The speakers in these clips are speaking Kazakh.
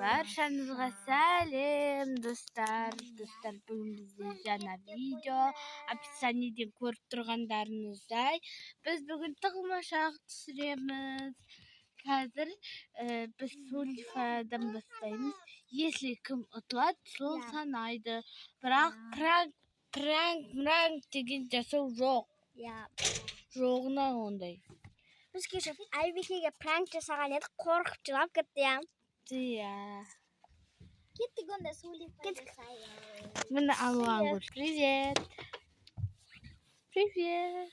Баршаңызға сәлем достар. Бүгін бізде жаңа видео. Описаниеден көріп тұрғандарыңыздай, біз бүгін тығылмашақ түсіреміз. Қазір біз Сулифадан бастаймыз. Если кім ұтылады, сол санайды. Бірақ пранк деген жасау жоқ. Жоғына ондай. Біз кеше Айбекеге пранк жасаған едік, қорқып жылап кетті, Кеттік онда Сулифа жасайық. Міне Алуан көрші. Привет. Привет.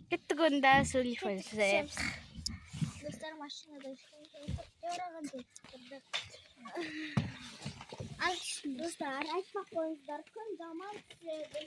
Кеттік онда Сулифа жасайық. Достар машинада жарағанды тұрдық. Достар, айтпақ қойыңыздар, күн жаман түседі.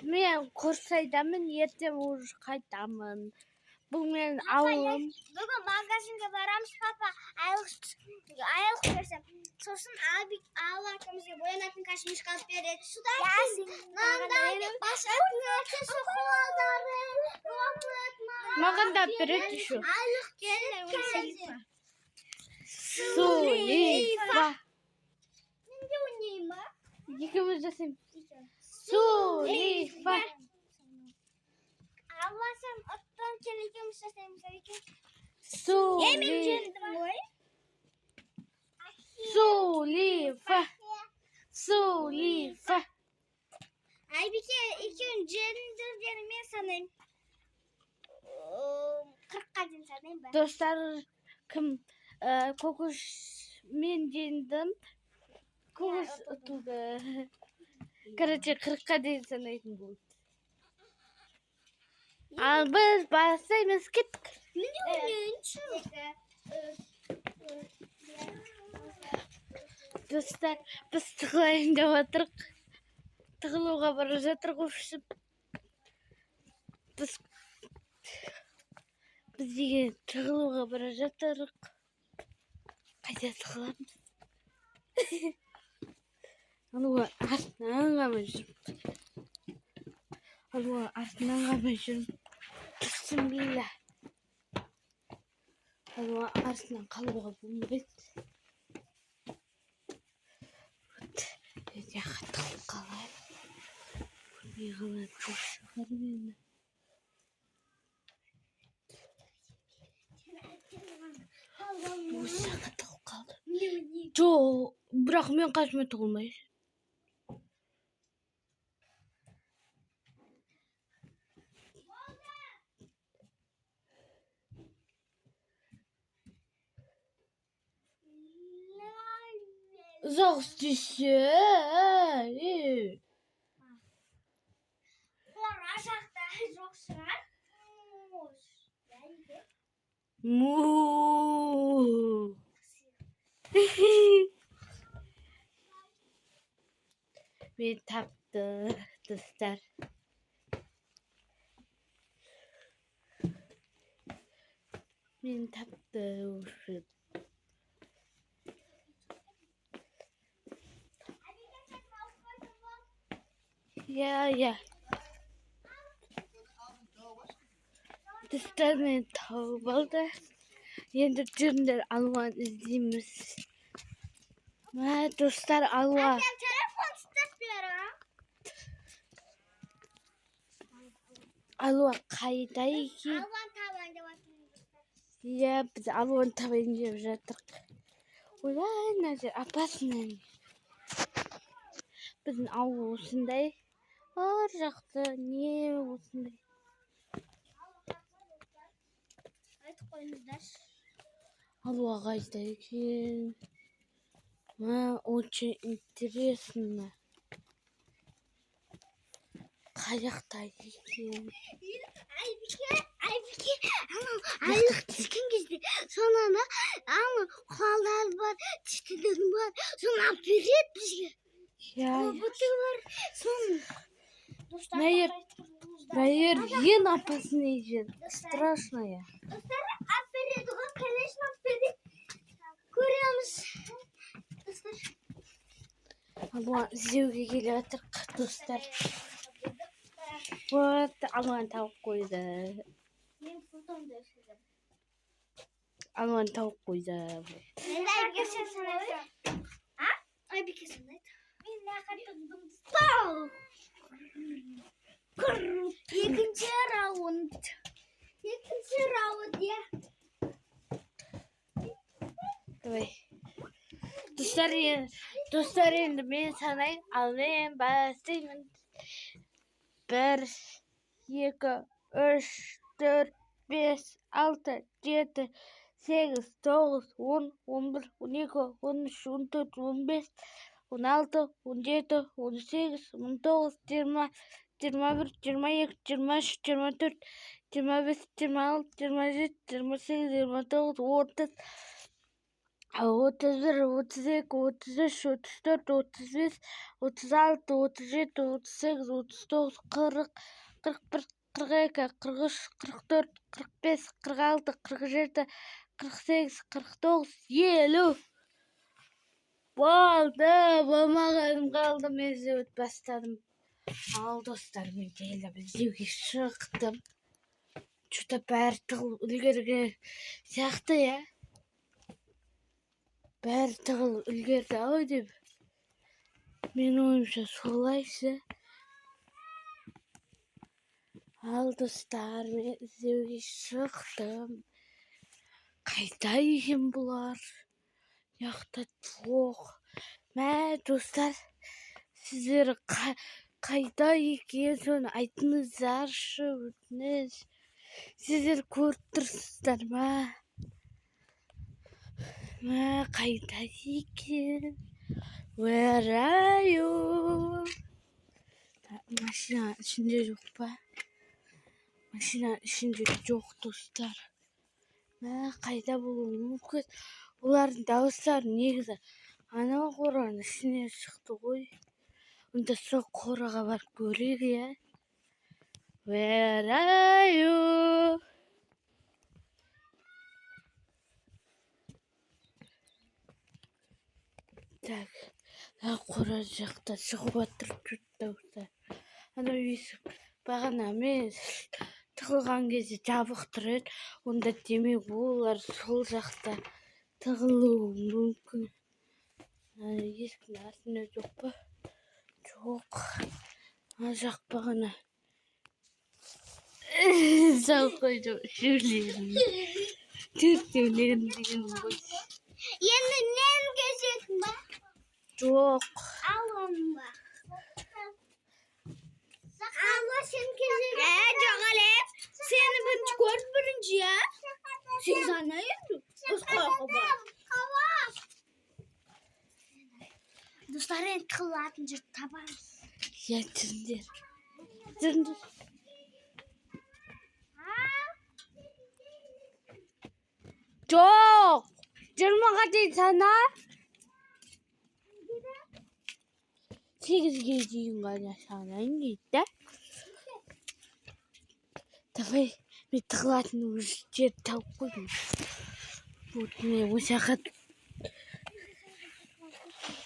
Мен Құрсайдамын, ертең уже қайтамын. Бұл мен ауылым. Бүгін магазинге барамыз, папа айлық берсем. Сосын Алла әкімізге боянатын кашмиш қалып береді. Маған да береді еще. Айлық келеді. Сулифа. Мен де ойнайын ба? Екеуміз жасаймыз. Сулифа. Алла сен оттан келекеміз жасаймыз. Сулифа. Сулифа. Айбеке екеуін жерін мен санайым. 40-қа дейін санайым ба? Достар, кім Көкөш мен жеңдім. Көкөш ұтылды. Короче, 40-қа дейін санайтын болды. Ал біз бастаймыз, кеттік. Достар, біз тығылайын деп отырық. Тығылуға бара жатыр көпшіп. Біз деген тығылуға бара жатырық. Қайда тығыламыз? Алуа артынан ғамай жүріп. Алуа артынан ғамай жүріп. Бисмилла. Алуа артынан қалуға болмайды. Жаққа тығылып қалай. Не қалады шығар мені. Осы жаққа тығылып қалды. Жоқ, бірақ мен қасыма тығылмайшы. Ұзақ істесе. Қора жақта жоқ шығар. Му. Мен тапты, достар. Мен тапты уже. Я. Достар, мен тауып алды. Енді жүріңдер, Алуан іздейміз. Достар, Алуа. Телефон ұстап бер, Алуа қайда екен? Алуан табайын деп жатырмын. Біз Алуан табайын деп жатырық. Олай, мына жер опасный. Біздің ауыл осындай. Ар жақты, не осындай. Айтып қойыңыздар. Алуа қайда екен? Очень интересно. Қай жақта екен? Айбеке, айлық түскен кезде сонаны қолдары бар, тістілері бар, соны алып береді бізге. Бұты бар, соны. Наер, ең опасный жер. Страшная. Достар, алып береді ғой, конечно, алып береді. Көреміз. Алуан іздеуге келе жатырық, достар. Вот, Алуан тауып қойды. Мен фотомды Alman tavuk koyacağım. Ben geçen ha? Ay bir kez anlat. Ben ne kadar Pow! İkinci round. İkinci round ya. Давай. Dostlar енді мен санайын, ал мен бастаймын. 1, 2, 3, 4, 5, 6, 7, 8, 9, 10, 11, 12, 13, 14, 15, 16, 17, 18, 19, 20, 21, 22, 23, 24, 25, 26, 27, 28, 29, 30, 31, 32, 33, 34, 35, 36, 37, 38, 39, 40, 41, 42, 43, 44, 45, 46, 47, 48, 49, 50. Болды, болмағаным қалды, мен іздеп бастадым. Ал достарым, келіп іздеуге шықтым. Что-то бәрі тығыл үлгерген сияқты, я. Бәрі тығыл үлгерді ау деп. Мен ойымша солайшы. Ал достар, мен іздеуге шықтым. Қайда екен бұлар? Яқта жоқ. Мә, достар, сіздер қайда екен, соны айтыңыздаршы, өтініш. Сіздер көріп тұрсыздар ма? Мә, қайда екен? Where are you? Машина ішінде жоқ па? Машина ішінде жоқ, достар. Мә, қайда болуы мүмкін? Олардың дауыстары негізі анау қораның ішінен шықты ғой. Онда сол қораға барып көрейік, я. Where are you? Так, қора жақта шығып отырып жүрді дауыстар. Анау есік бағана мен тығылған кезде жабық тұр еді. Онда демек олар сол жақта тығылуы мүмкін. Есіктің артында жоқ па? Жоқ. Ана жақ бағана салып қойдым шөлерін. Төртеулерін деген ғой. Енді нем кезек ма? Жоқ. Алым ба? Алма сен кезек. Жоқ әле. Сені бірінші көріп бірінші, я? Сен зана енді? Осқаға бар. Достар, енді тығылатын жер табамыз. Я жүріңдер. Жүріңдер. Жоқ. 20-ға дейін сана. 8-ге дейін ғана санайын дейді. Давай, мен тығылатын жер тауып қойдым. Вот мен осы жаққа.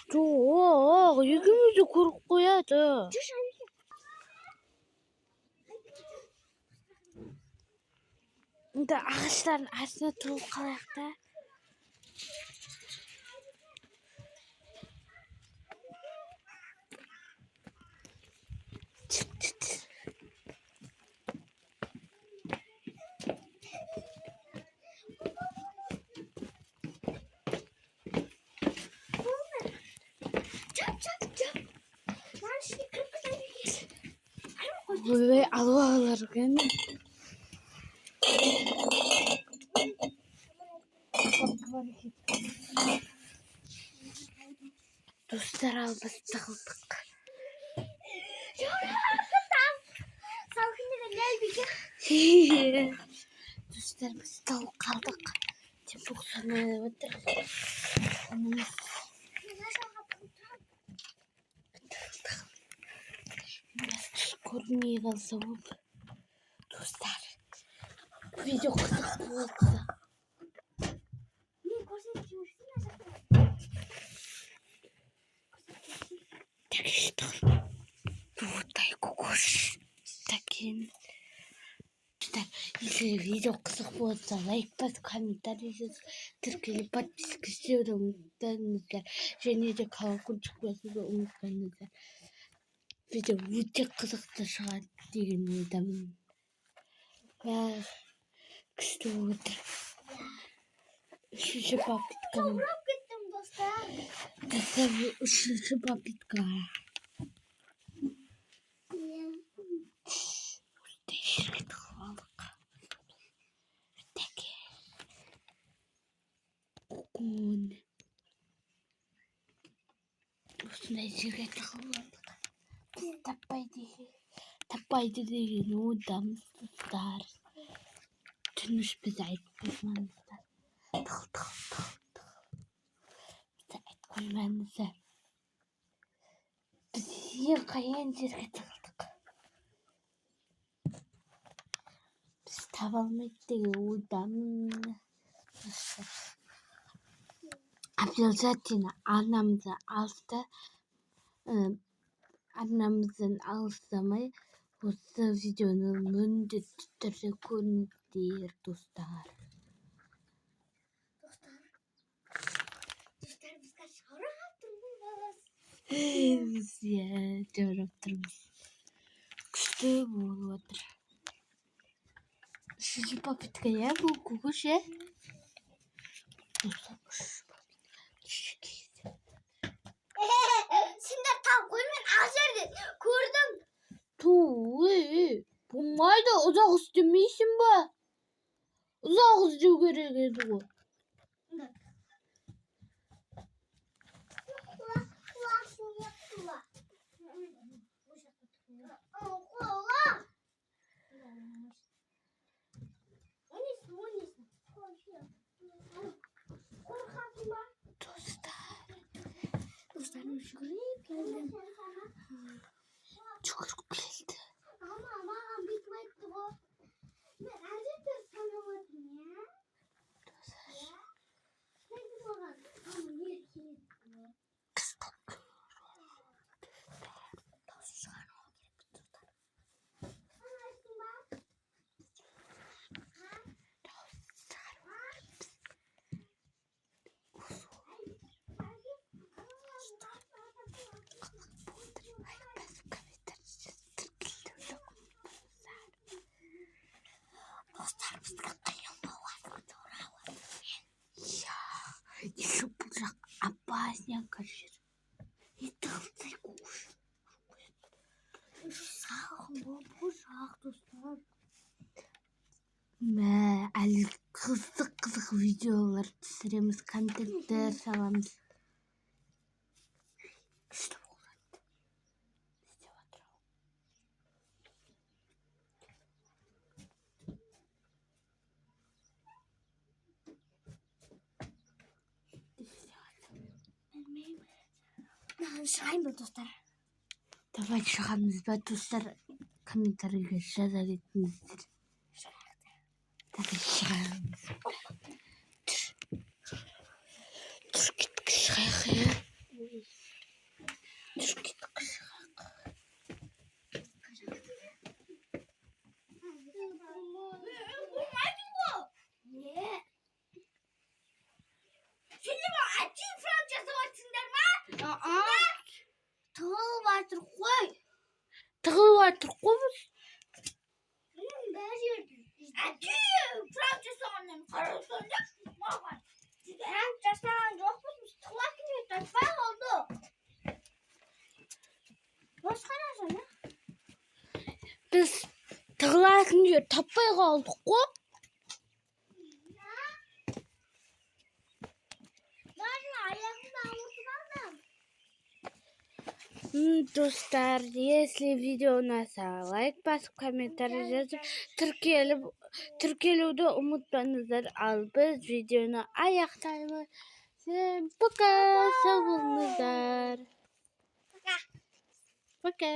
Жоқ, екеумізді көріп қояды. Онда ағаштардың астына тұрып қалайық та. Böyle alıyorlar gene. Dostlar almış tıkıldık. Dostlar biz tavuk kaldık. Çabuk sana otur. Көрмей қалса болды. Достар, видео қызық болды. Так что, вот дай кукуш. Такие. Если видео қызық болса, лайк басып, комментарий жазып, тіркеліп подписка істеуді ұмытпаңыздар. Және де колокольчик басуды ұмытпаңыздар. Видео өте қызықты шығады деген ойдамын. Күшті отыр. Үшінші попытка. кеттім достар. Достар, үшінші попытка. Осындай жерге тығылдық. Тәке. Кукун. Осындай жерге тығылдық. Біз таппайды деген ойдамыз достар. Түніш біз айтып қоймаңыздар. Тығыл. Біз айтып қоймаңыздар. Біз ең қайын жерге тығылдық. Біз таба алмайды деген ойдамын. Обязательно арнамыздан алыстамай осы видеоны міндетті түрде көріңіздер достар. Достар, бізге жарап тұрмыз. Біз жарап тұрмыз. Күшті болып отыр. Үшінші попытка, бұл көкөш, Сендер тап қоймен ақ жерде көрдім. Болмайды, ұзақ істемейсің ба? Ұзақ іздеу керек еді ғой. Достарым жүгіріп келдім. Жүгіріп келді. Ама, маған бүйтіп айтты ғой. Мен әжептәуір санап отырмын, иә? Енді маған ама не керек? Дауыс шығармау керек достар. Санайсың ба? Достар, бізге қиын болады. Еще бұл жақ опасненько жер. И тығылсай көш. Бұл жақ достар. Әлі қызық видеолар түсіреміз, контенттер саламыз. Күшті болады. Істеп отырау. Шығайын ба достар? Давай шығамыз ба достар? Комментарийге жаза кетіңіздер. Давай шығамыз. Тұр кеткі шығайық, Тұр кеткі шығайық. Болмайды ғой. Не? Сендер ма әттең франк жасап айтсыңдар ма? Тығылып жатыр қой. Тығылып жатыр қой біз. Бәр жерде. Әттең франк жасағаннан қарасаңдар маған. Франк жасаған жоқпыз, біз тығылатын еді, таппай қалдық. Басқа нәрсе. Біз тығылатын жер таппай қалдық қой. Достар, если видео ұнаса, лайк басып, комментарий жазып, тіркелуді ұмытпаңыздар. Ал біз видеоны аяқтаймыз. Всем пока, сау болыңыздар. Пока.